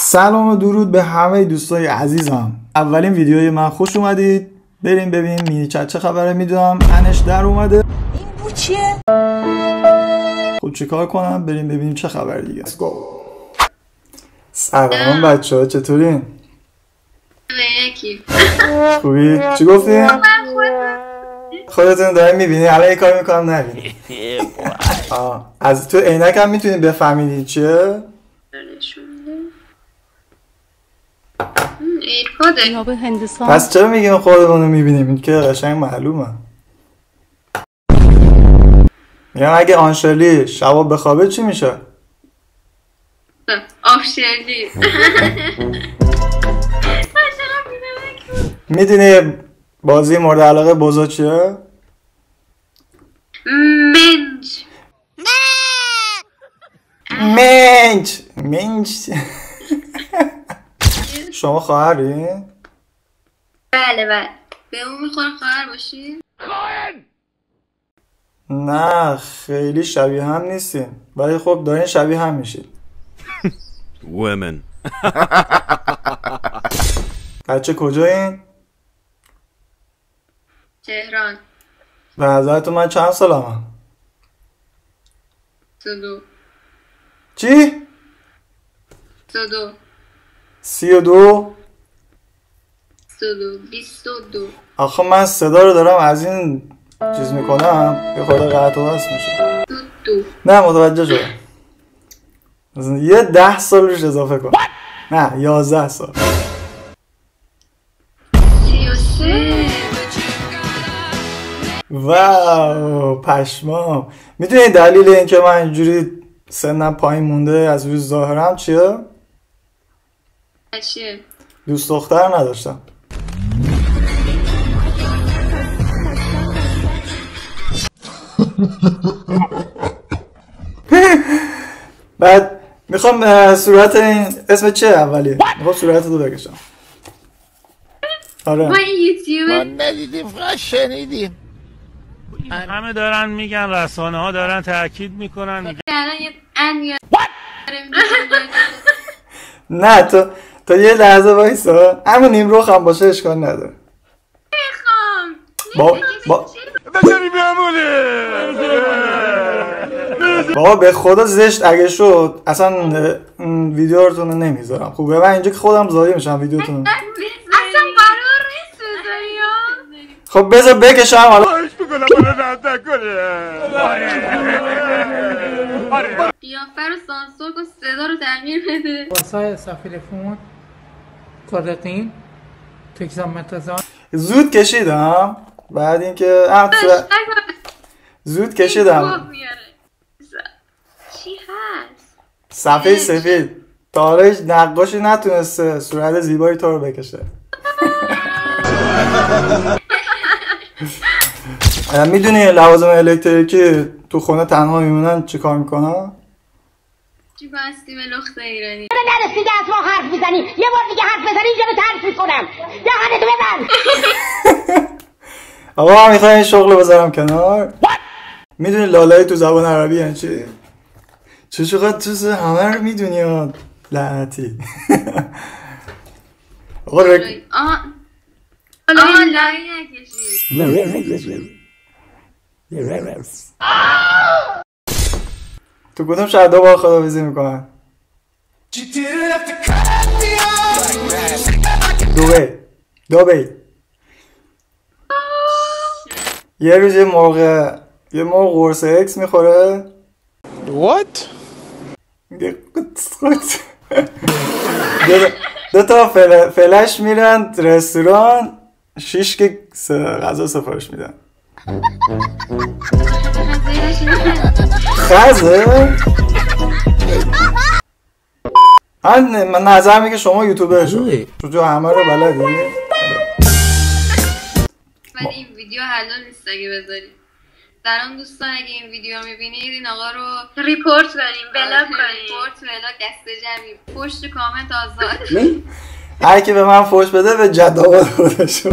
سلام و درود به همه دوستای عزیزم. اولین ویدیوی من خوش اومدید. بریم ببینیم مینی چت چه خبره. میدونم انش در اومده. این بو چیه؟ خب چیکار کنم؟ بریم ببینیم چه خبره دیگه. Let's go. سلام بچه‌ها، چطورین؟ یکی خوبی؟ چی گفتی؟ خودتون دارین میبینی؟ الان یه کار میکنم نبینی. از تو عینک هم میتونی بفهمیدی چیه؟ ایرپاده. پس چرا میگیم خودمونو میبینیم؟ این که قشنگ معلومه. میگم اگه آنشلی شبا بخوابه چی میشه؟ آفشلی. میدونی بازی مورد علاقه بزرگ چیه؟ منج. شما خواهرین؟ بله به اون میخورم خواهر باشی؟ نه خیلی شبیه هم نیستین، ولی خب دارین شبیه هم میشید. Women. بچه کجایین؟ تهران. به نظرتون من چند سالمم؟ 32. چی؟ 32. 32؟ 22. آخه من صدا رو دارم از این چیز میکنم یه خورده قطع و وصل میشه. نه متوجه شدم. یه 10 سال روش اضافه کن. نه 11 سال. 33. واو پشمام. میدونی دلیل اینکه من اینجوری سنم پایین مونده از روی ظاهرم چیه؟ چیه؟ دوست دختر نداشتم. بعد میخوام صورت این اسم چه اولیه؟ میخوام صورت تو بکشم. آره ما این یوتیوب ما ندیدیم فقط شنیدیم. همه دارن میگن، رسانه ها دارن تاکید میکنن، میگن الان یه انیا نه تو یه لحظه وایسا. همون نیم روخ هم باشه اشکال نداره. بابا به خدا زشت اگه شد اصلا ویدیوتون رو نمیذارم. خوبه من اینجا که خودم ضایع میشم ویدیوتون. اصلا قرار نیست بذاری ها. خب بذار بکشم حالا. خواهش میکنم منو رد نکنه. قیافه رو سانسور کن، صدا رو تغییر بده. وسایل تلفن کارتین تکسامتزان زود کشیدم. بعد اینکه زود کشیدم. چی هست؟ صفحه سفید تارش نقاشی نتونسته صورت زیبایی تو رو بکشه. میدونی لوازم الکتریکی تو خونه تنها میمونن چی کار میکنن؟ چی بستی به لخت ایرانی؟ نرسیده از ما حرف میزنی. یه بار دیگه حرف بزنی اینجا رو ترک میکنم. دهنتو ببند. آقا میخوای این شغل بذارم کنار؟ میدونی لالایی تو زبان عربی یعنی چی؟ چقدر تو همه رو میدونی ها لعنتی. آقا لای نکشید. تو کدوم شهدا با خداحافظی میکنن؟ دبی. یه روز یه مرغ قرص اکس میخوره. What؟ دو تا فلش میرن رستوران 6 که غذا سفارش میدن. خزه؟ من نظر میگه شما یوتیوبر شو تو همه رو بلدی؟ ولی این ویدیو حلال نیست اگه بذاری. سلام دوستان، اگه این ویدیو میبینید این آقا رو ریپورت کنیم، بلاک کنیم. دسته جمعی پشت کامنت آزاد. هر کی به من فوش بده به جد آباد خودشو.